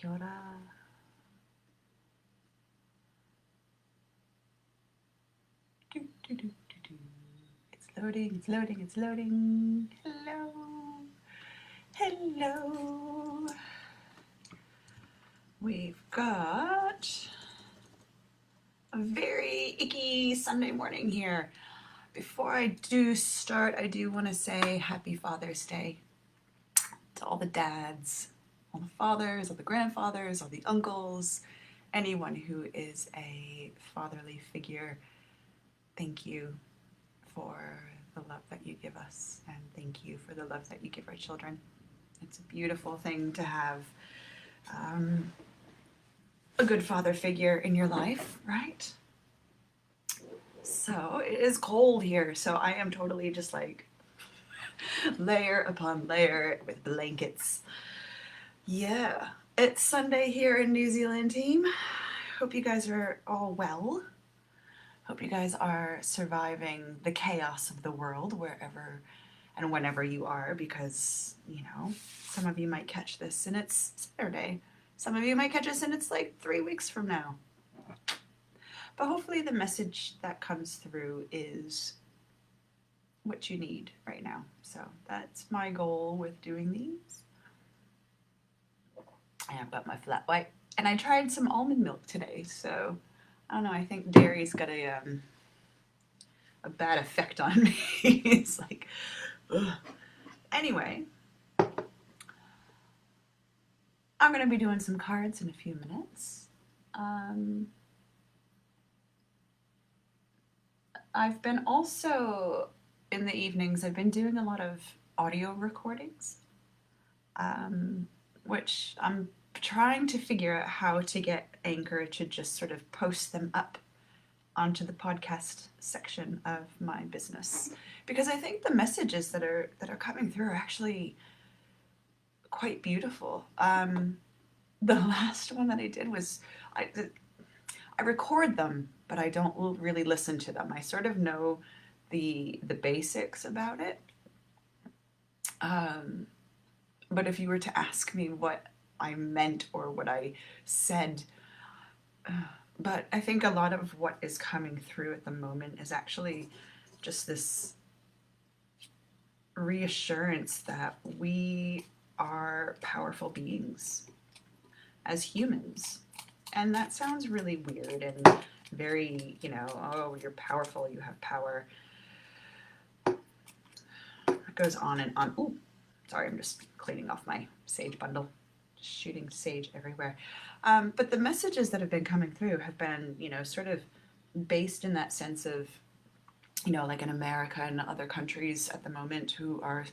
Kia ora. It's loading, it's loading, it's loading. Hello. Hello. We've got a very icky Sunday morning here. Before I do start, I do want to say Happy Father's Day to all the dads, all the fathers, all the grandfathers, all the uncles, anyone who is a fatherly figure. Thank you for the love that you give us, and thank you for the love that you give our children. It's a beautiful thing to have a good father figure in your life, right? So it is cold here, so I am totally just like layer upon layer with blankets. Yeah, it's Sunday here in New Zealand, team. Hope you guys are all well. Hope you guys are surviving the chaos of the world wherever and whenever you are, because, you know, some of you might catch this and it's Saturday. Some of you might catch us and it's like 3 weeks from now. But hopefully the message that comes through is what you need right now. So that's my goal with doing these. And I've got my flat white. And I tried some almond milk today, so I don't know, I think dairy's got a bad effect on me. It's like, ugh. Anyway, I'm going to be doing some cards in a few minutes. I've been also, in the evenings, I've been doing a lot of audio recordings, which I'm trying to figure out how to get Anchor to just sort of post them up onto the podcast section of my business, because I think the messages that are coming through are actually quite beautiful. The last one that I did was I record them, but I don't really listen to them. I sort of know the basics about it. But if you were to ask me what I meant or what I said, but I think a lot of what is coming through at the moment is actually just this reassurance that we are powerful beings as humans. And that sounds really weird and very, you know, oh, you're powerful, you have power. It goes on and on. Ooh, sorry, I'm just cleaning off my sage bundle. Just shooting sage everywhere. But the messages that have been coming through have been, you know, sort of based in that sense of, you know, like in America and other countries at the moment who are,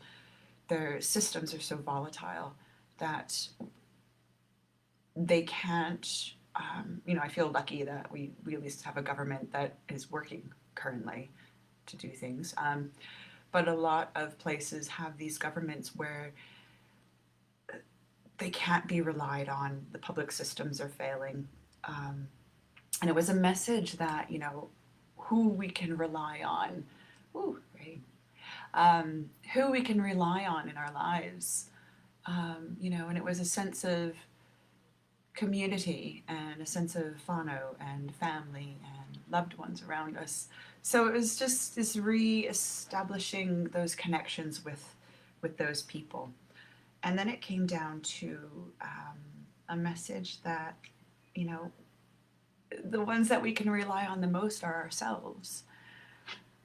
their systems are so volatile that they can't, you know, I feel lucky that we at least have a government that is working currently to do things. But a lot of places have these governments where they can't be relied on. The public systems are failing. And it was a message that, you know, who we can rely on. Ooh, right. Who we can rely on in our lives. You know, and it was a sense of community and a sense of whānau and family and loved ones around us. So it was just this re-establishing those connections with those people. And then it came down to a message that, you know, the ones that we can rely on the most are ourselves,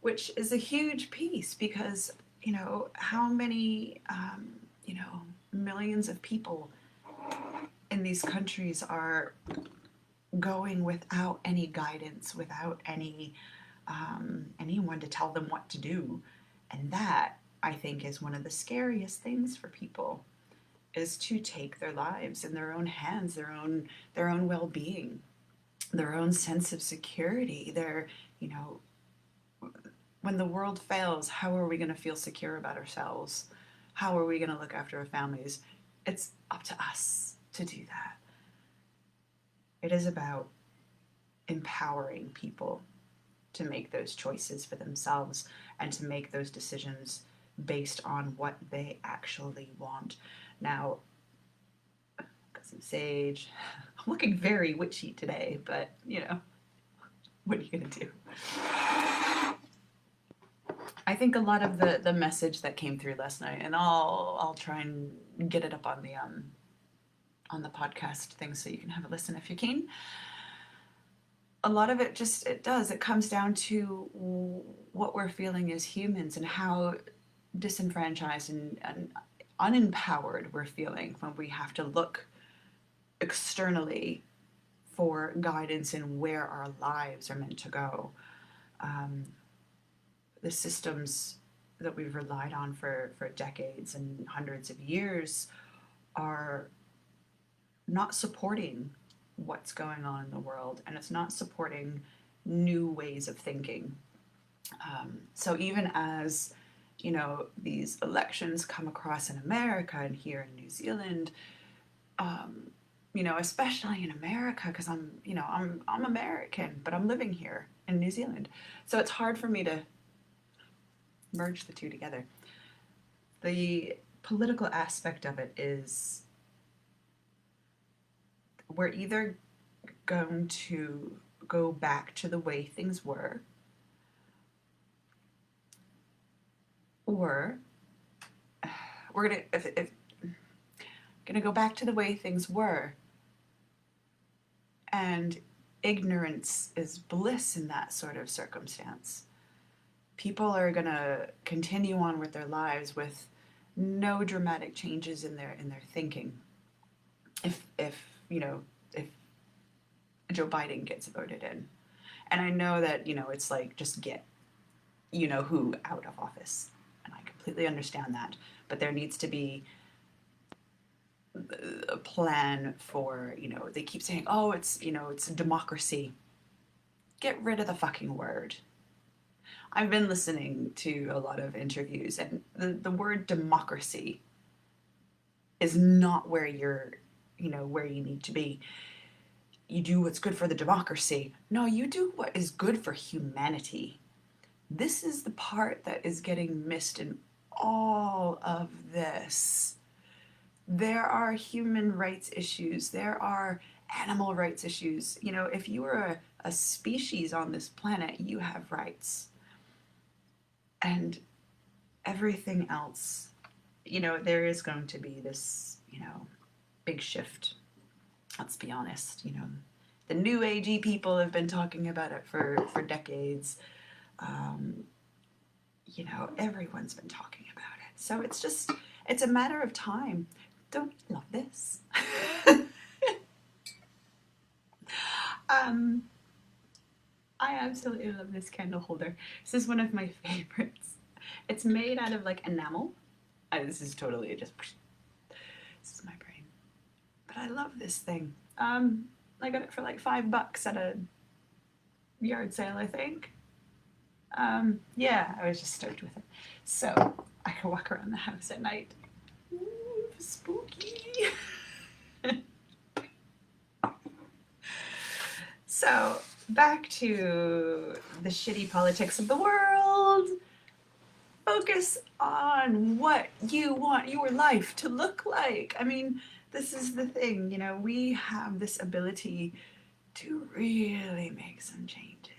which is a huge piece because, you know, how many, you know, millions of people in these countries are going without any guidance, without any anyone to tell them what to do. And that, I think, is one of the scariest things for people, is to take their lives in their own hands, their own well-being, their own sense of security. Their, you know, when the world fails, how are we going to feel secure about ourselves? How are we going to look after our families? It's up to us to do that. It is about empowering people to make those choices for themselves and to make those decisions based on what they actually want. Now, got some sage. I'm looking very witchy today, but you know, what are you gonna do? I think a lot of the message that came through last night, and I'll try and get it up on the podcast thing so you can have a listen if you're keen. A lot of it it comes down to what we're feeling as humans and how disenfranchised and unempowered we're feeling when we have to look externally for guidance in where our lives are meant to go. The systems that we've relied on for decades and hundreds of years are not supporting what's going on in the world, and it's not supporting new ways of thinking. So even as, you know, these elections come across in America and here in New Zealand, you know, especially in America, because I'm American, but I'm living here in New Zealand. So it's hard for me to merge the two together. The political aspect of it is we're either going to go back to the way things were, or we're gonna go back to the way things were, and ignorance is bliss in that sort of circumstance. People are gonna continue on with their lives with no dramatic changes in their thinking. If you know, if Joe Biden gets voted in, and I know that, you know, it's like, just get you know who out of office, and I completely understand that, but there needs to be a plan for, you know, they keep saying, oh, it's, you know, it's democracy. Get rid of the fucking word. I've been listening to a lot of interviews, and the word democracy is not where you're, you know, where you need to be. You do what's good for the democracy. No, you do what is good for humanity. This is the part that is getting missed in all of this. There are human rights issues. There are animal rights issues. You know, if you are a species on this planet, you have rights. And everything else, you know, there is going to be this, you know, big shift. Let's be honest, you know, the new agey people have been talking about it for decades. You know, everyone's been talking about it. So it's a matter of time. Don't you love this? I absolutely love this candle holder. This is one of my favorites. It's made out of like enamel. This is totally just, this is my brain. But I love this thing. I got it for like $5 at a yard sale, I think. Yeah, I was just stoked with it. So I can walk around the house at night. Ooh, spooky. So back to the shitty politics of the world. Focus on what you want your life to look like. I mean, this is the thing, you know, we have this ability to really make some changes.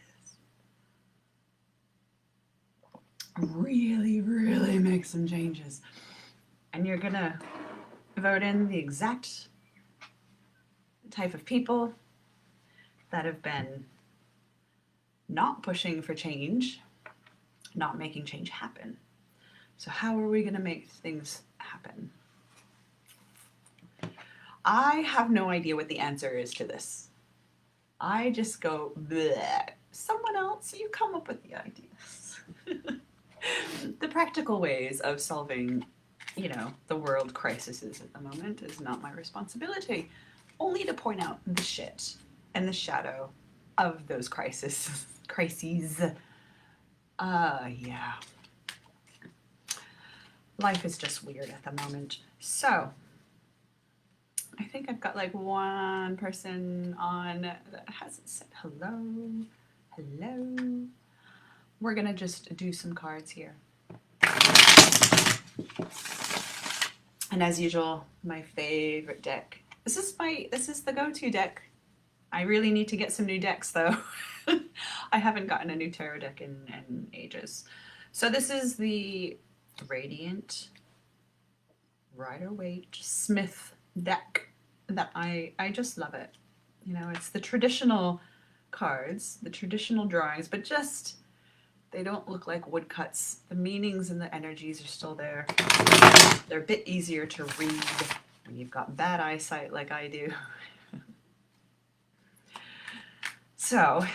Really, really make some changes. And you're gonna vote in the exact type of people that have been not pushing for change, not making change happen. So how are we gonna make things happen? I have no idea what the answer is to this. I just go, bleh. Someone else, you come up with the ideas. The practical ways of solving, you know, the world crises at the moment is not my responsibility. Only to point out the shit and the shadow of those crises. Yeah. Life is just weird at the moment. So, I think I've got like one person on that hasn't said hello. Hello. We're gonna just do some cards here. And as usual, my favorite deck This is the go-to deck. I really need to get some new decks though. I haven't gotten a new tarot deck in ages. So this is the Radiant Rider-Waite Smith deck that I just love it. You know, it's the traditional cards, the traditional drawings, but just they don't look like woodcuts. The meanings and the energies are still there. They're a bit easier to read when you've got bad eyesight like I do. So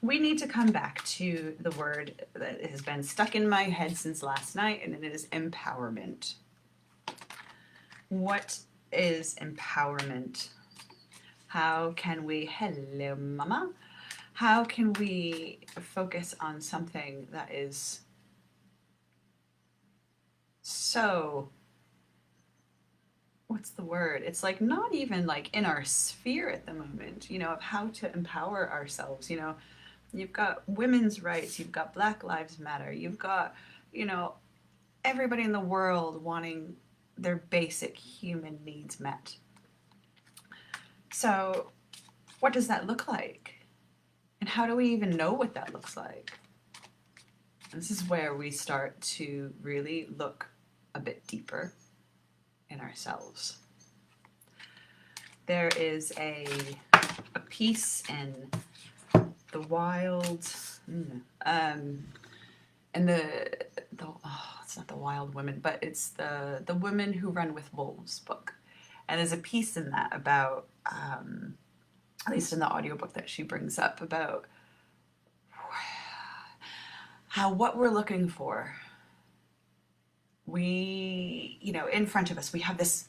we need to come back to the word that has been stuck in my head since last night, and it is empowerment. What is empowerment? How can we, hello mama, how can we focus on something that is so, what's the word? It's like not even like in our sphere at the moment, you know, of how to empower ourselves. You know, you've got women's rights, you've got Black Lives Matter, you've got, you know, everybody in the world wanting their basic human needs met. So what does that look like? And how do we even know what that looks like? This is where we start to really look a bit deeper in ourselves. There is a piece in the wild, and it's not the Wild Women, but it's the Women Who Run with Wolves book. And there's a piece in that about, at least in the audiobook that she brings up, about how what we're looking for, we, you know, in front of us, we have this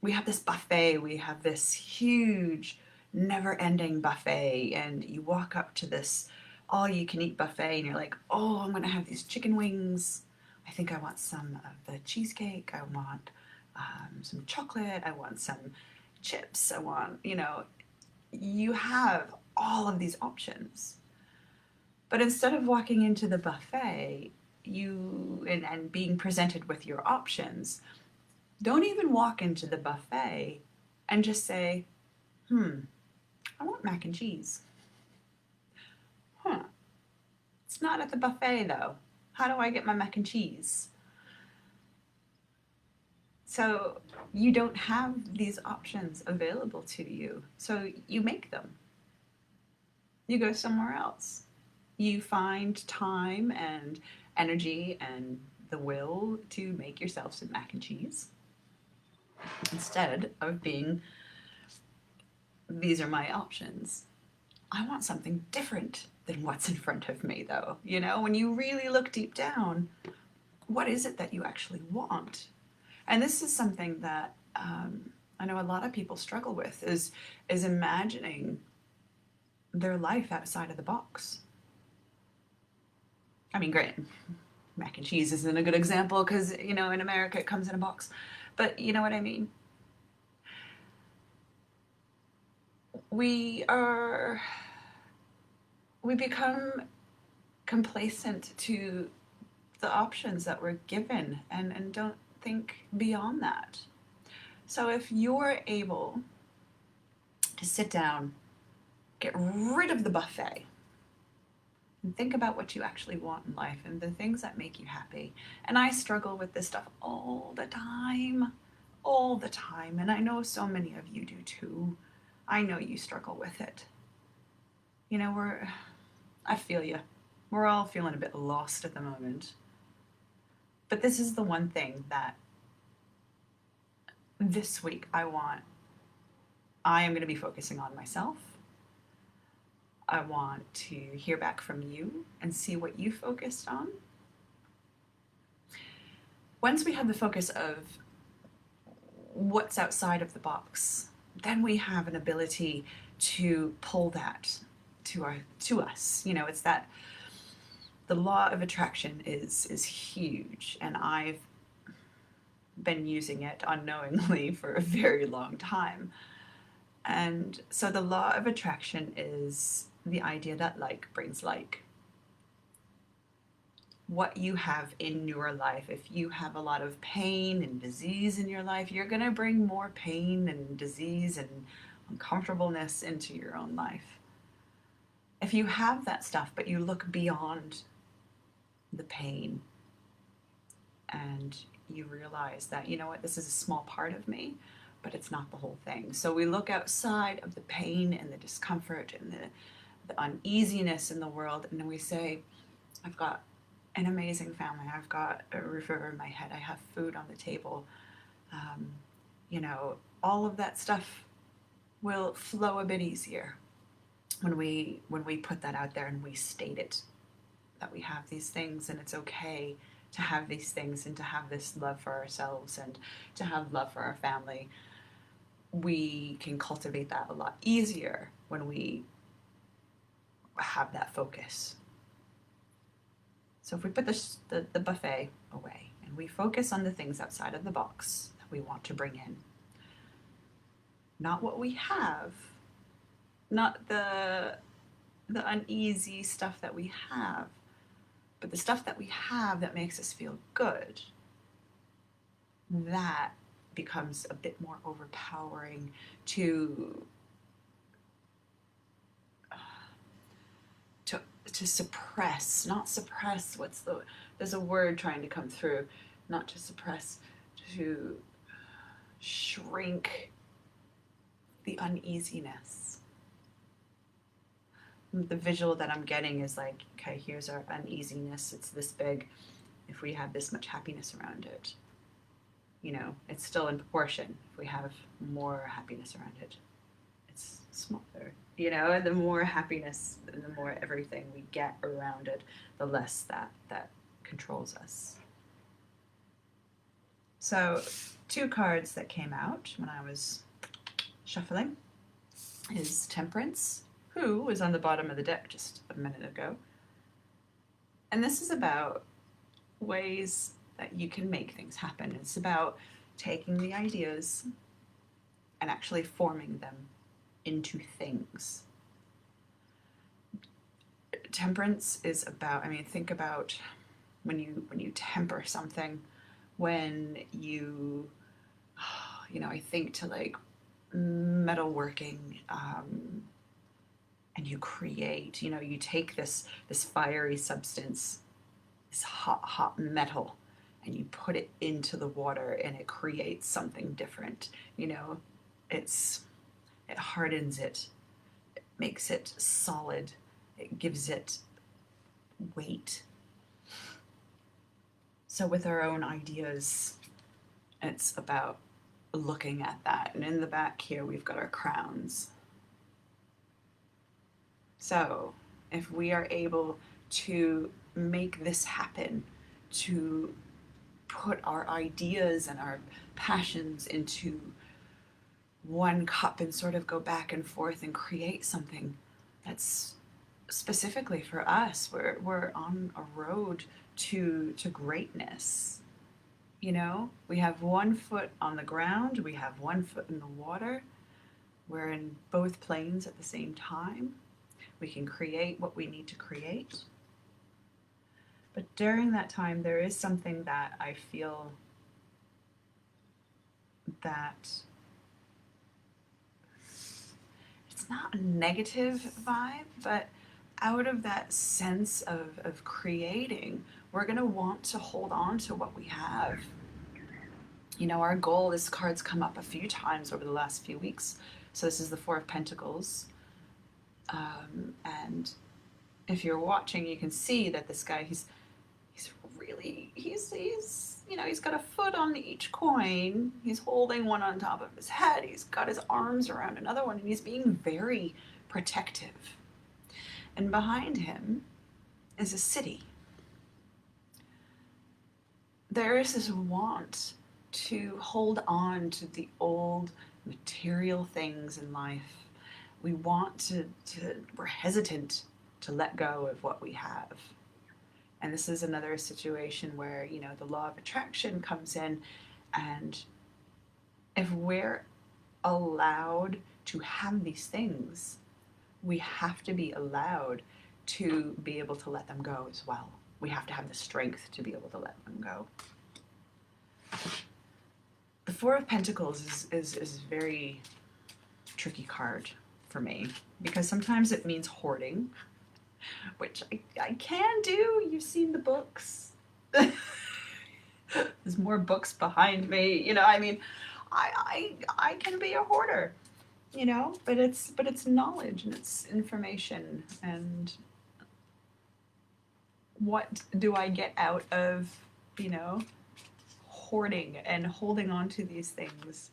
buffet, we have this huge, never-ending buffet, and you walk up to this all-you-can-eat buffet, and you're like, oh, I'm gonna have these chicken wings. I think I want some of the cheesecake. I want some chocolate. I want some chips. I want, you know, you have all of these options. But instead of walking into the buffet, and being presented with your options, don't even walk into the buffet and just say, I want mac and cheese. It's not at the buffet though. How do I get my mac and cheese? So you don't have these options available to you. So you make them. You go somewhere else. You find time and energy and the will to make yourself some mac and cheese instead of being, these are my options. I want something different than what's in front of me though. You know, when you really look deep down, what is it that you actually want? And this is something that I know a lot of people struggle with, is imagining their life outside of the box. I mean, granted, mac and cheese isn't a good example because, you know, in America it comes in a box. But you know what I mean? We become complacent to the options that we're given and don't think beyond that. So if you're able to sit down, get rid of the buffet, and think about what you actually want in life and the things that make you happy. And I struggle with this stuff all the time, and I know so many of you do too. I know you struggle with it. You know, I feel you. We're all feeling a bit lost at the moment. But this is the one thing that this week I am going to be focusing on myself. I want to hear back from you and see what you focused on. Once we have the focus of what's outside of the box, then we have an ability to pull that to us. You know, it's that the law of attraction is huge, and I've been using it unknowingly for a very long time. And so the law of attraction is the idea that like brings like. what you have in your life. If you have a lot of pain and disease in your life, you're going to bring more pain and disease and uncomfortableness into your own life. If you have that stuff, but you look beyond the pain and you realize that, you know what, this is a small part of me, but it's not the whole thing. So we look outside of the pain and the discomfort and the uneasiness in the world, and then we say, I've got an amazing family. I've got a roof over my head. I have food on the table. All of that stuff will flow a bit easier when we put that out there and we state it, that we have these things and it's okay to have these things and to have this love for ourselves and to have love for our family. We can cultivate that a lot easier when we have that focus. So if we put the buffet away and we focus on the things outside of the box that we want to bring in, not what we have, not the uneasy stuff that we have, but the stuff that we have that makes us feel good, that becomes a bit more overpowering to suppress, not suppress, there's a word trying to come through, not to suppress, to shrink the uneasiness. The visual that I'm getting is like, okay, here's our uneasiness, it's this big. If we have this much happiness around it, it's still in proportion. If we have more happiness around it, it's smaller. The more happiness and the more everything we get around it, the less that controls us. So 2 cards that came out when I was shuffling is Temperance, who was on the bottom of the deck just a minute ago. And this is about ways that you can make things happen. It's about taking the ideas and actually forming them into things. Temperance is about, think about when you temper something, when I think to like metalworking, and you create, you take this fiery substance, this hot metal, and you put it into the water and it creates something different. It hardens it, it makes it solid, it gives it weight. So with our own ideas, it's about looking at that. And in the back here, we've got our crowns. So if we are able to make this happen, to put our ideas and our passions into one cup and sort of go back and forth and create something that's specifically for us, we're on a road to greatness. We have one foot on the ground, we have one foot in the water, we're in both planes at the same time. We can create what we need to create. But during that time, there is something that I feel that it's not a negative vibe, but out of that sense of creating, we're going to want to hold on to what we have. Our goal, this card's come up a few times over the last few weeks. So this is the 4 of Pentacles. And if you're watching, you can see that this guy, he's got a foot on each coin. He's holding one on top of his head. He's got his arms around another one, and he's being very protective. And behind him is a city. There is this want to hold on to the old material things in life. We want we're hesitant to let go of what we have. And this is another situation where, the law of attraction comes in, and if we're allowed to have these things, we have to be allowed to be able to let them go as well. we have to have the strength to be able to let them go. The Four of Pentacles is a very tricky card for me, because sometimes it means hoarding, which I can do. You've seen the books. There's more books behind me, you know. I mean, I can be a hoarder, you know, but it's knowledge and it's information. And what do I get out of, you know, hoarding and holding on to these things?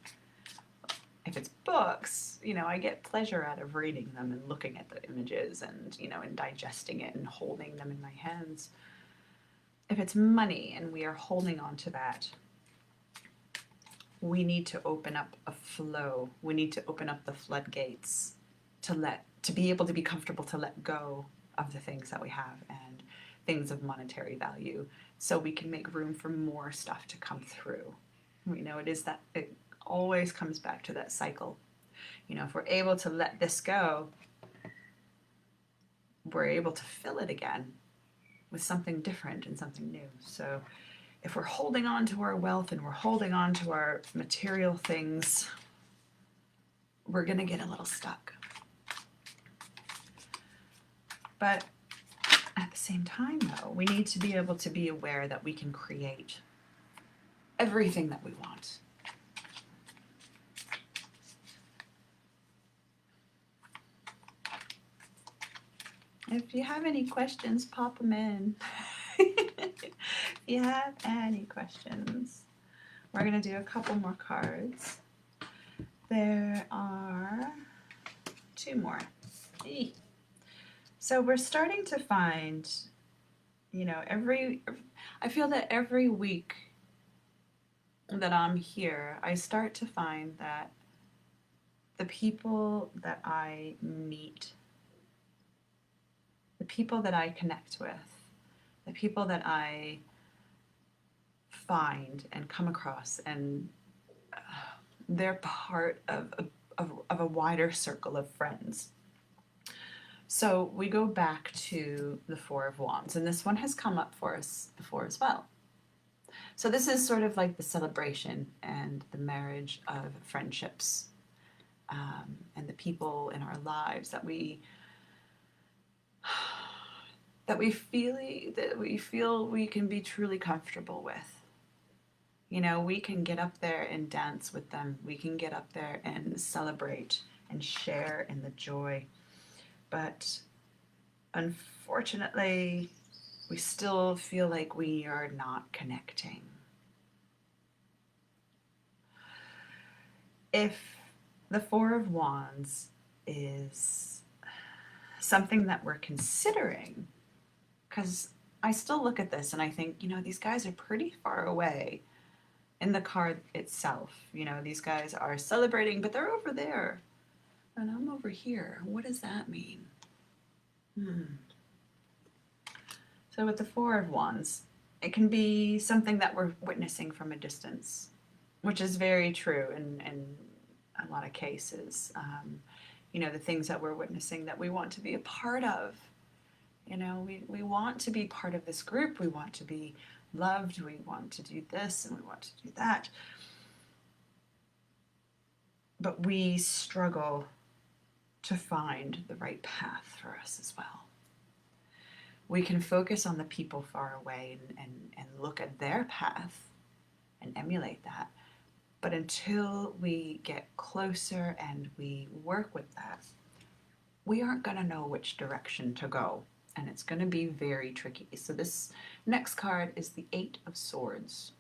If it's books, you know, I get pleasure out of reading them and looking at the images and, you know, and digesting it and holding them in my hands. If it's money and we are holding on to that, we need to open up a flow. We need to open up the floodgates to be able to be comfortable to let go of the things that we have and things of monetary value, so we can make room for more stuff to come through. We know it always comes back to that cycle. You know, if we're able to let this go, we're able to fill it again with something different and something new. So if we're holding on to our wealth and we're holding on to our material things, we're going to get a little stuck. But at the same time, though, we need to be able to be aware that we can create everything that we want. If you have any questions, pop them in. If you have any questions, we're going to do a couple more cards. There are 2 more. So we're starting to find, you know, I feel that every week that I'm here, I start to find that the people that I meet, the people that I connect with, the people that I find and come across, and they're part of a wider circle of friends. So we go back to the Four of Wands, and this one has come up for us before as well. So this is sort of like the celebration and the marriage of friendships, and the people in our lives that we feel we can be truly comfortable with. You know, we can get up there and dance with them. We can get up there and celebrate and share in the joy. But unfortunately, we still feel like we are not connecting. If the Four of Wands is something that we're considering, because I still look at this and I think, you know, these guys are pretty far away in the card itself. You know, these guys are celebrating, but they're over there. And I'm over here. What does that mean? So with the Four of Wands, it can be something that we're witnessing from a distance, which is very true in a lot of cases. You know, the things that we're witnessing that we want to be a part of. You know, we want to be part of this group. We want to be loved. We want to do this and we want to do that. But we struggle to find the right path for us as well. We can focus on the people far away and look at their path and emulate that. But until we get closer and we work with that, we aren't going to know which direction to go. And it's going to be very tricky. So this next card is the Eight of Swords.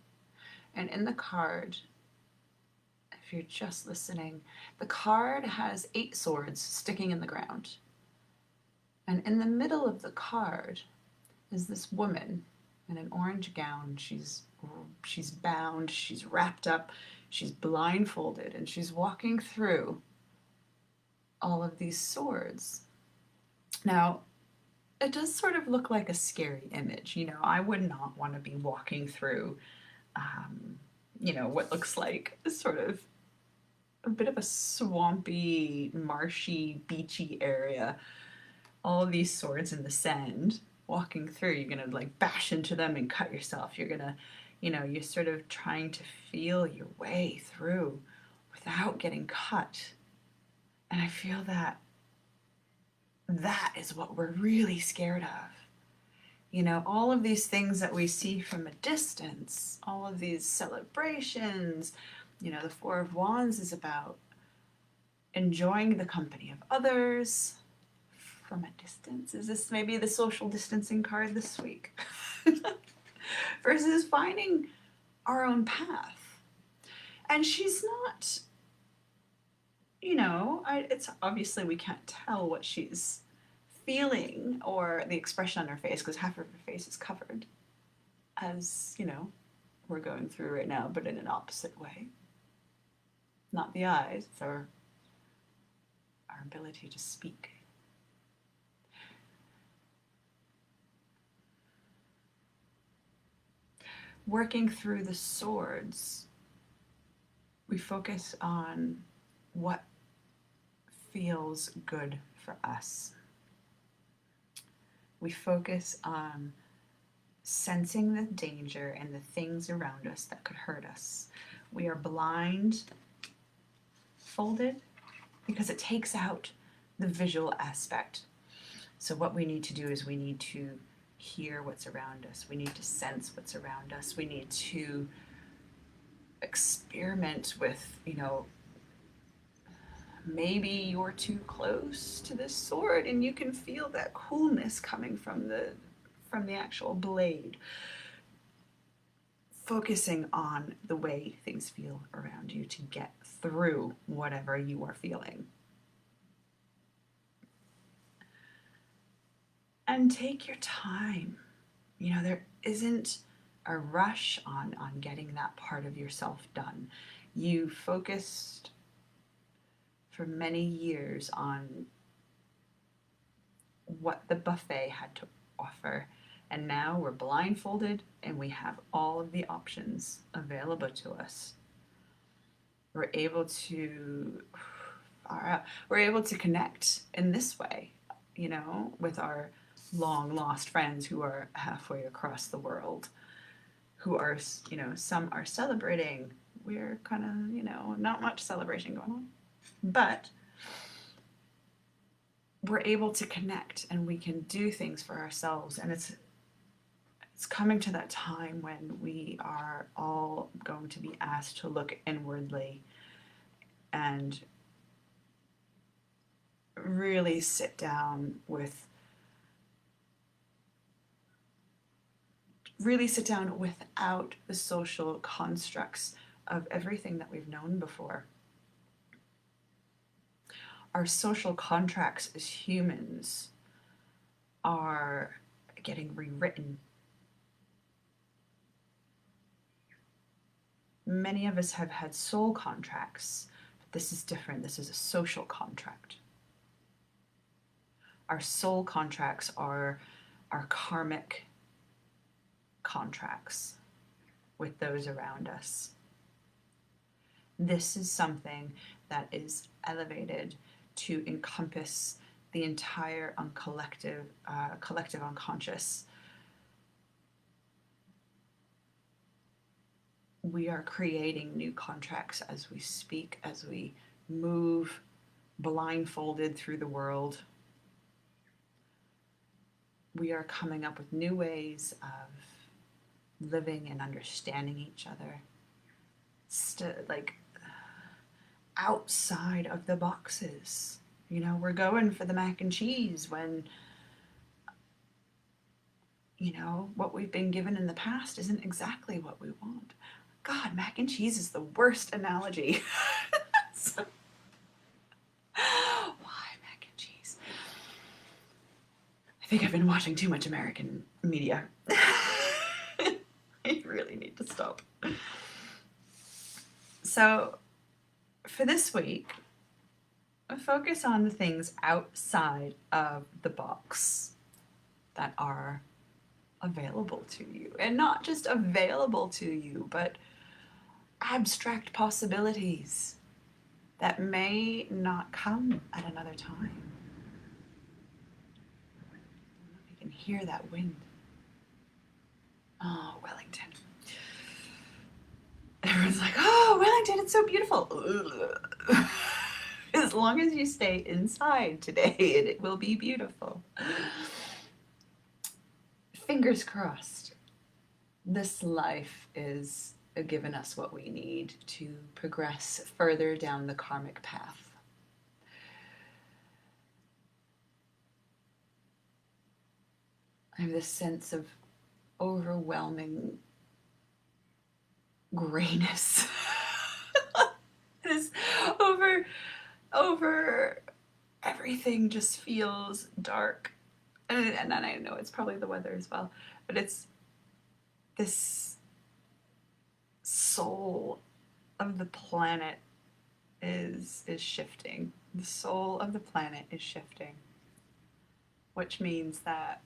And in the card, if you're just listening, the card has 8 swords sticking in the ground. And in the middle of the card is this woman in an orange gown. She's bound, she's wrapped up, she's blindfolded, and she's walking through all of these swords. Now, it does sort of look like a scary image. You know, I would not want to be walking through, you know, what looks like sort of a bit of a swampy, marshy, beachy area. All of these swords in the sand. walking through, you're going to like bash into them and cut yourself. You're going to, you're sort of trying to feel your way through without getting cut. And I feel that that is what we're really scared of. All of these things that we see from a distance, all of these celebrations, the Four of Wands is about enjoying the company of others from a distance. Is this maybe the social distancing card this week? Versus finding our own path. And she's not, it's obviously we can't tell what she's feeling or the expression on her face because half of her face is covered, as we're going through right now, but in an opposite way. Not the eyes, it's our ability to speak. Working through the swords, we focus on what feels good for us. We focus on sensing the danger and the things around us that could hurt us. We are blindfolded because it takes out the visual aspect. So what we need to do is we need to hear what's around us. We need to sense what's around us. We need to experiment with, maybe you're too close to this sword and you can feel that coolness coming from the actual blade. Focusing on the way things feel around you to get through whatever you are feeling. And take your time. There isn't a rush on getting that part of yourself done. You focused for many years on what the buffet had to offer, and now we're blindfolded and we have all of the options available to us. We're able to connect in this way, with our long lost friends who are halfway across the world, who are, some are celebrating. We're kind of, not much celebration going on, but we're able to connect and we can do things for ourselves. And it's coming to that time when we are all going to be asked to look inwardly and really sit down without the social constructs of everything that we've known before. Our social contracts as humans are getting rewritten. Many of us have had soul contracts, but this is different. This is a social contract. Our soul contracts are our karmic contracts with those around us. This is something that is elevated to encompass the entire collective unconscious. We are creating new contracts as we speak, as we move blindfolded through the world. We are coming up with new ways of living and understanding each other. Outside of the boxes. We're going for the mac and cheese when, what we've been given in the past isn't exactly what we want. God, mac and cheese is the worst analogy. So, why mac and cheese? I think I've been watching too much American media. I really need to stop. So, for this week, focus on the things outside of the box that are available to you. And not just available to you, but abstract possibilities that may not come at another time. Let me You can hear that wind. Oh, Wellington. Everyone's like, oh, Wellington, it's so beautiful. As long as you stay inside today, it will be beautiful. Fingers crossed. This life is given us what we need to progress further down the karmic path. I have this sense of overwhelming grayness. This over everything just feels dark. And I know it's probably the weather as well, but it's this soul of the planet is shifting. The soul of the planet is shifting, which means that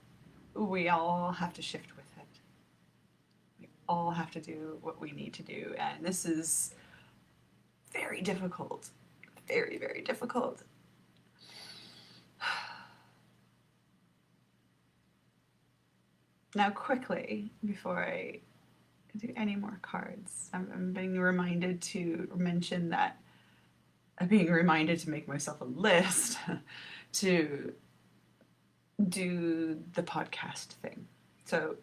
we all have to shift with it. We all have to do what we need to do, and this is very difficult. Very, very difficult. Now, quickly, before I do any more cards, I'm being reminded to mention that I'm being reminded to make myself a list to do the podcast thing. So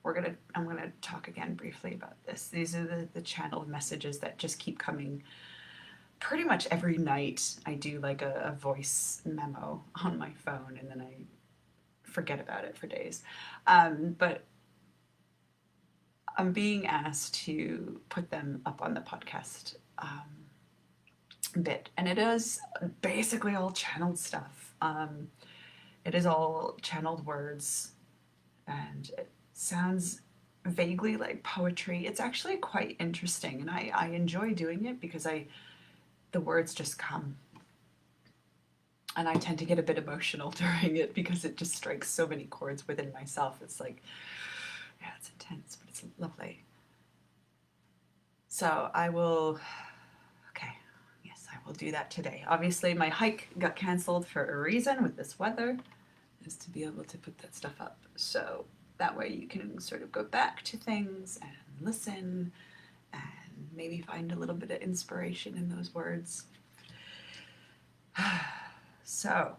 I'm gonna talk again briefly about this. These are the channeled messages that just keep coming. Pretty much every night I do like a voice memo on my phone, and then I forget about it for days. But I'm being asked to put them up on the podcast bit, and it is basically all channeled stuff. It is all channeled words, and it sounds vaguely like poetry. It's actually quite interesting, and I enjoy doing it because the words just come. And I tend to get a bit emotional during it because it just strikes so many chords within myself. It's like, yeah, it's intense, but it's lovely. So I will do that today. Obviously, my hike got canceled for a reason with this weather, is to be able to put that stuff up. So that way you can sort of go back to things and listen and maybe find a little bit of inspiration in those words. So,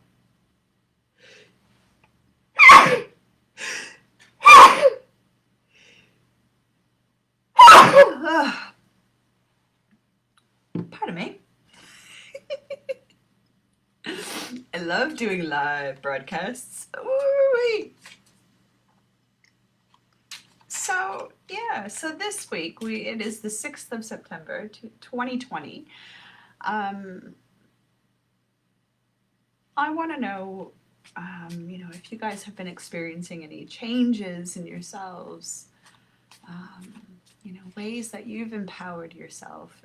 pardon me. I love doing live broadcasts. Ooh-wee. So this week it is the 6th of September 2020. I want to know, if you guys have been experiencing any changes in yourselves, ways that you've empowered yourself,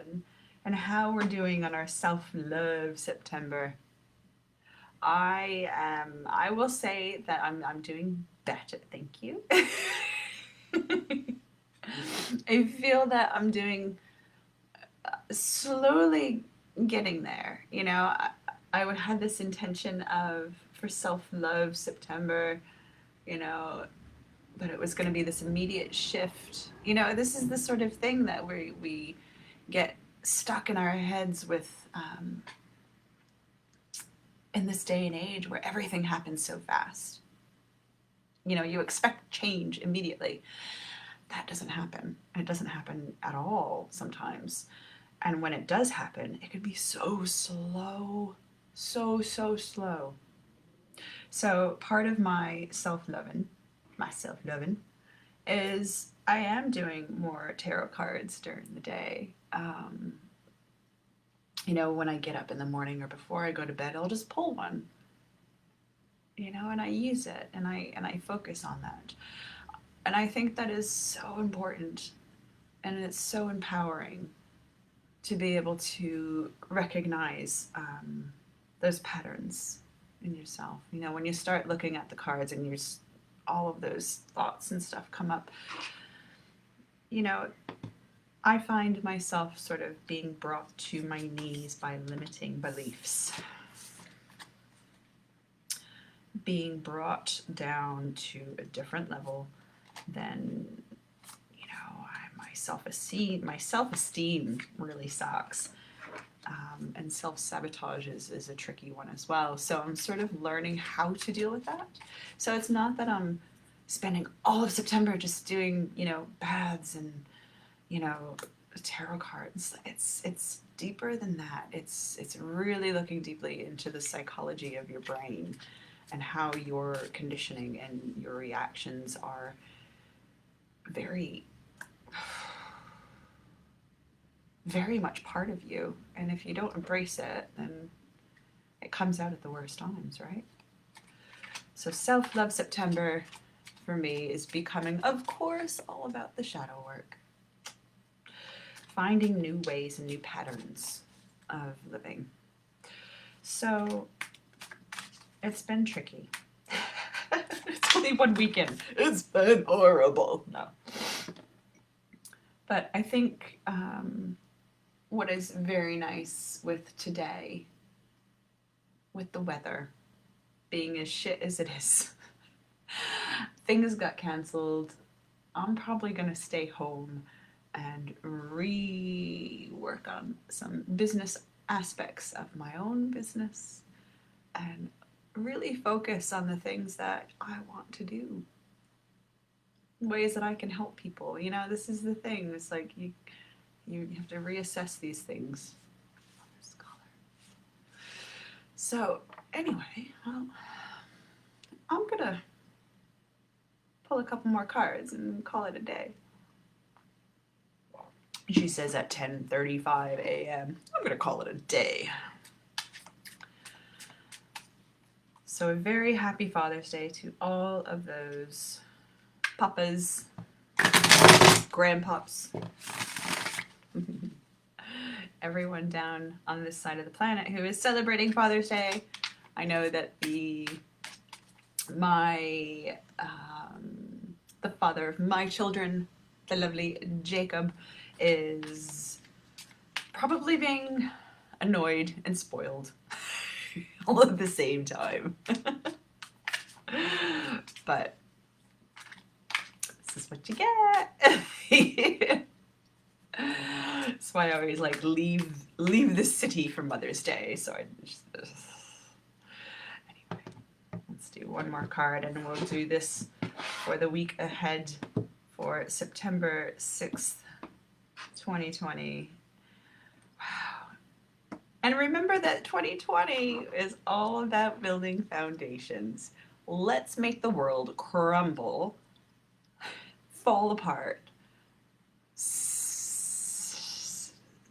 and how we're doing on our self-love September. I will say that I'm doing better. Thank you. I feel that I'm doing slowly getting there. I would have this intention for self-love September, but it was going to be this immediate shift. This is the sort of thing that we get stuck in our heads with in this day and age where everything happens so fast. You expect change immediately. That doesn't happen. It doesn't happen at all sometimes. And when it does happen, it can be so slow. So slow. So part of my self-loving is I am doing more tarot cards during the day. When I get up in the morning or before I go to bed, I'll just pull one. And I use it, and I focus on that. And I think that is so important, and it's so empowering to be able to recognize those patterns in yourself. When you start looking at the cards and all of those thoughts and stuff come up, I find myself sort of being brought to my knees by limiting beliefs. being brought down to a different level than, you know, my self-esteem really sucks. And self-sabotage is a tricky one as well. So I'm sort of learning how to deal with that. So it's not that I'm spending all of September just doing, you know, baths and, you know, tarot cards. It's deeper than that. It's really looking deeply into the psychology of your brain and how your conditioning and your reactions are very very much part of you. And if you don't embrace it, then it comes out at the worst times, right? So self-love September for me is becoming, of course, all about the shadow work. Finding new ways and new patterns of living. So it's been tricky. It's only one weekend. It's been horrible. No. But I think what is very nice with today, with the weather being as shit as it is, things got cancelled. I'm probably going to stay home and rework on some business aspects of my own business and really focus on the things that I want to do. Ways that I can help people. You know, this is the thing. It's like you have to reassess these things. So anyway, I'm gonna pull a couple more cards and call it a day. She says at 10:35 a.m. I'm gonna call it a day. So a very happy Father's Day to all of those papas, grandpops, everyone down on this side of the planet who is celebrating Father's Day. I know that the father of my children, the lovely Jacob, is probably being annoyed and spoiled all at the same time. But this is what you get. That's why I always like leave the city for Mother's Day. So I just anyway, let's do one more card and we'll do this for the week ahead for September 6th, 2020. Wow. And remember that 2020 is all about building foundations. Let's make the world crumble, fall apart,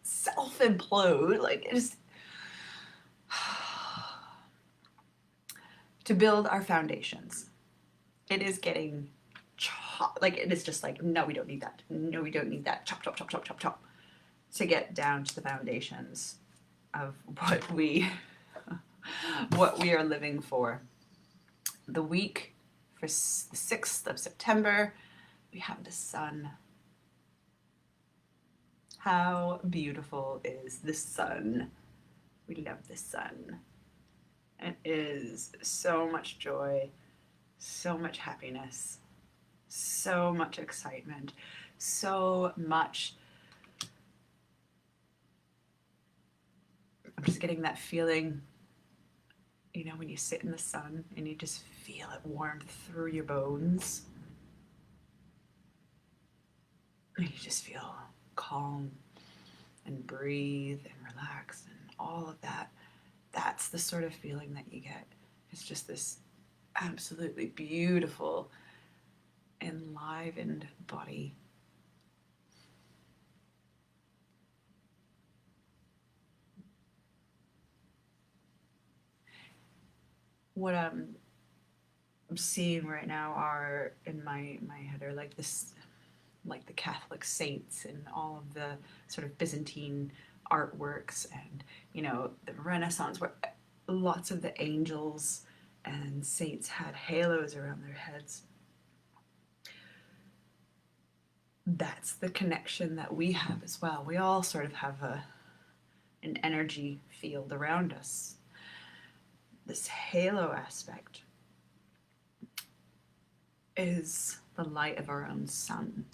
self-implode, like just to build our foundations. It is getting like it is just like, no, we don't need that. No, we don't need that. Chop, chop, chop, chop, chop, chop. To get down to the foundations of what we are living for. The week for the 6th of September, we have the sun. How beautiful is the sun? We love the sun. It is so much joy, so much happiness, so much excitement, so much. I'm just getting that feeling, you know, when you sit in the sun and you just feel it warm through your bones. And you just feel calm and breathe and relax and all of that. That's the sort of feeling that you get. It's just this absolutely beautiful, enlivened body. What I'm seeing right now are in my head are like this, like the Catholic saints and all of the sort of Byzantine artworks and, you know, the Renaissance where lots of the angels and saints had halos around their heads. That's the connection that we have as well. We all sort of have an energy field around us. This halo aspect is the light of our own sun.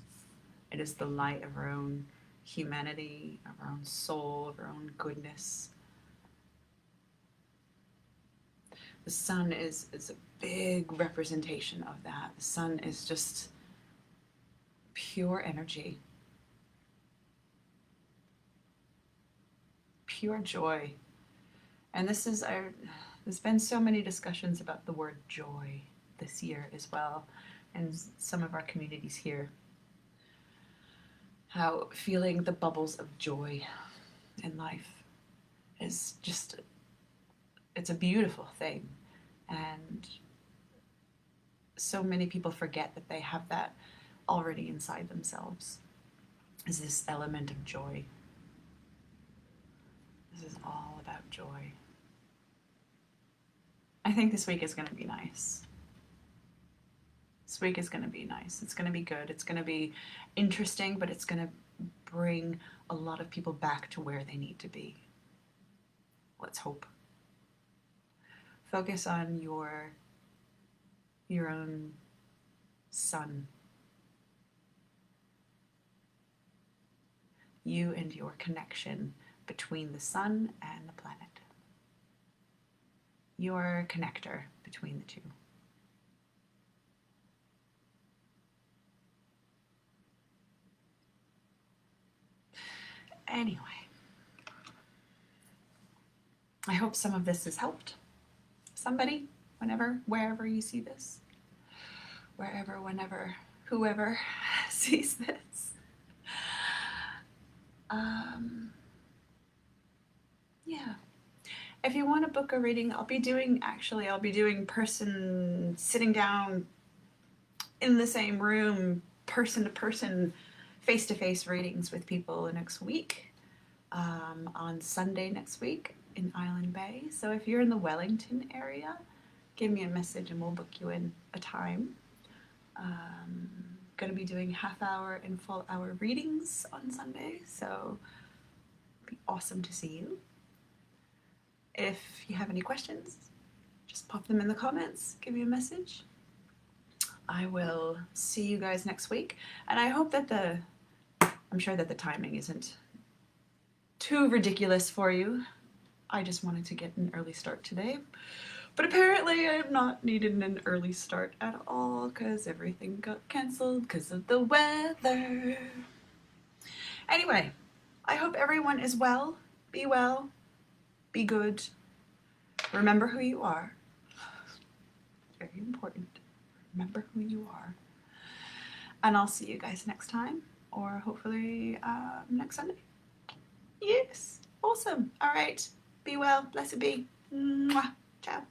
It is the light of our own humanity, of our own soul, of our own goodness. The sun is a big representation of that. The sun is just pure energy, pure joy. And there's been so many discussions about the word joy this year as well, and some of our communities here. How feeling the bubbles of joy in life is just, it's a beautiful thing. And so many people forget that they have that already inside themselves, is this element of joy. This is all about joy. I think this week is going to be nice. This week is going to be nice. It's going to be good. It's going to be interesting, but it's going to bring a lot of people back to where they need to be. Let's hope. Focus on your own sun. You and your connection between the sun and the planet. Your connector between the two. Anyway, I hope some of this has helped somebody, whenever, wherever you see this. Wherever, whenever, whoever sees this. Yeah. If you want to book a reading, I'll be doing person sitting down in the same room, person to person, face-to-face readings with people next week, on Sunday next week in Island Bay. So if you're in the Wellington area, give me a message and we'll book you in a time. Going to be doing half-hour and full-hour readings on Sunday, so it'd be awesome to see you. If you have any questions, just pop them in the comments, give me a message. I will see you guys next week, and I hope that I'm sure that the timing isn't too ridiculous for you. I just wanted to get an early start today, but apparently I'm not needing an early start at all because everything got cancelled because of the weather. Anyway, I hope everyone is well, be good, remember who you are. Very important. Remember who you are. And I'll see you guys next time, or hopefully next Sunday. Yes, awesome. All right, be well, blessed be. Mwah. Ciao.